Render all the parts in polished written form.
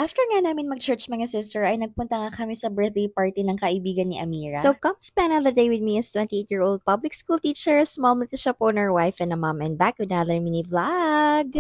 after nga namin mag-church mga sister, ay nagpunta nga kami sa birthday party ng kaibigan ni Amira. So come spend another day with me as 28-year-old public school teacher, small multi-shop owner, wife, and a mom, and back with another mini vlog.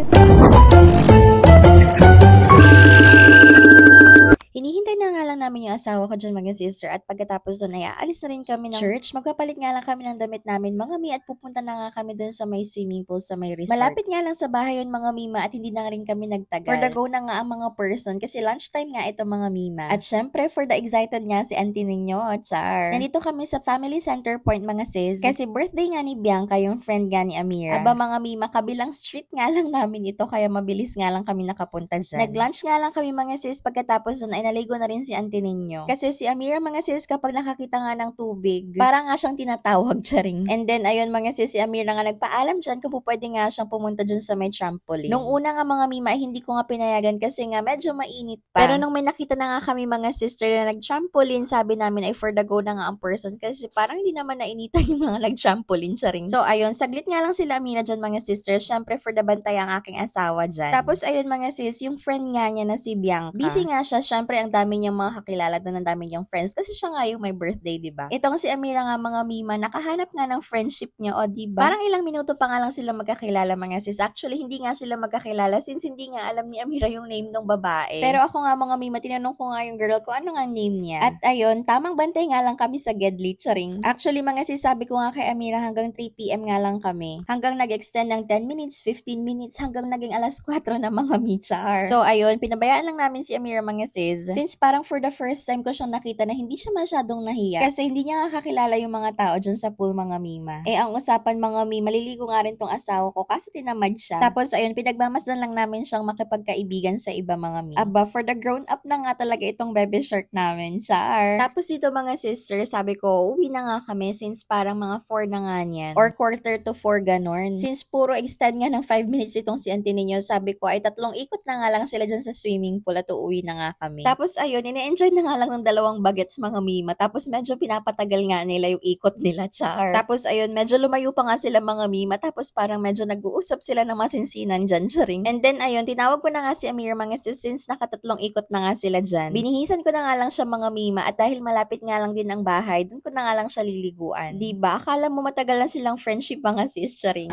Hinihintay na nga lang namin yung asawa ko dyan mga sister at pagkatapos doon ay aalis na rin kami ng church. Magpapalit nga lang kami ng damit namin mga mi at pupunta na nga kami doon sa may swimming pool sa may resort. Malapit nga lang sa bahay yun mga mima at hindi na rin kami nagtagal. For the go na nga ang mga person kasi lunchtime nga ito mga mima. At syempre for the excited nga si auntie ninyo, char. Nandito kami sa Family Center Point mga sis kasi birthday nga ni Bianca yung friend nga ni Amira. Aba mga mima, kabilang street nga lang namin ito kaya mabilis nga lang kami nakapunta dyan. Nag-lunch nga lang kami mga sis pagkatapos doon ay naligo na rin si auntie ninyo. Kasi si Amira mga sis kapag nakakita nga ng tubig, parang nga siyang tinatawag charing. And then ayun mga sis, si Amira nga nagpaalam dyan kung pwede nga siyang pumunta dyan sa may trampoline. Nung una nga mga mima ay hindi ko nga pinayagan kasi nga medyo mainit pa. Pero nung may nakita na nga kami mga sister na nag-trampoline, sabi namin ay for the go na nga ang person kasi parang hindi naman nainitan yung mga nag-trampoline charing. So ayun, saglit nga lang sila Amira dyan mga sister. Syempre for the bantay ang aking asawa dyan. Tapos ayun mga sis, yung friend nga niya na si Bianca. Busy nga siya, syempre ang dami niyang mga kakilala doon, ang dami niyang friends kasi siya nga yung may birthday, diba? Itong si Amira nga mga mima, nakahanap nga ng friendship niya, o diba? Parang ilang minuto pa nga lang sila magkakilala mga sis. Actually, hindi nga sila magkakilala since hindi nga alam ni Amira yung name ng babae. Pero ako nga mga mima, tinanong ko nga yung girl ko ano nga name niya. At ayun, tamang bantay nga lang kami sa Gedli, charing. Actually mga sis, sabi ko nga kay Amira hanggang 3 PM nga lang kami. Hanggang nag-extend ng 10 minutes, 15 minutes, hanggang naging alas 4 na mga michar. So ayun, pinabayaan lang namin si Amira mga sis. Since parang for the first time ko siyang nakita na hindi siya masyadong nahiya. Kasi hindi niya nga kakilala yung mga tao dyan sa pool mga mima. Eh ang usapan mga mima, maliligo nga rin tong asawa ko kasi tinamad siya. Tapos ayun, pinagmamasdan lang namin siyang makipagkaibigan sa iba mga mima. Aba, for the grown up na nga talaga itong baby shark namin, char. Tapos dito mga sister, sabi ko, uwi na nga kami since parang mga 4 na nga niyan. Or quarter to 4 ganon. Since puro extend nga ng 5 minutes itong si auntie ninyo, sabi ko ay 3 ikot na nga lang sila dyan sa swimming pool at uuwi na nga kami. Tapos ayun, ine-enjoy na nga lang ng 2 bagets mga mima. Tapos medyo pinapatagal nga nila yung ikot nila, char. Tapos ayun, medyo lumayo pa nga sila mga mima. Tapos parang medyo nag-uusap sila ng masinsinan dyan, charing. And then ayun, tinawag ko na nga si Amir mga sis since naka-3 ikot na nga sila dyan. Binihisan ko na nga lang siya mga mima at dahil malapit nga lang din ang bahay, dun ko na nga lang siya liliguan. Diba? Akala mo matagal na silang friendship mga sis, charing.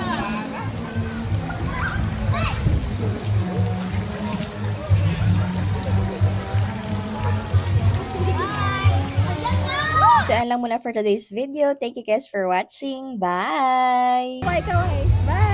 So, alam mo na for today's video. Thank you guys for watching. Bye! Bye, bye.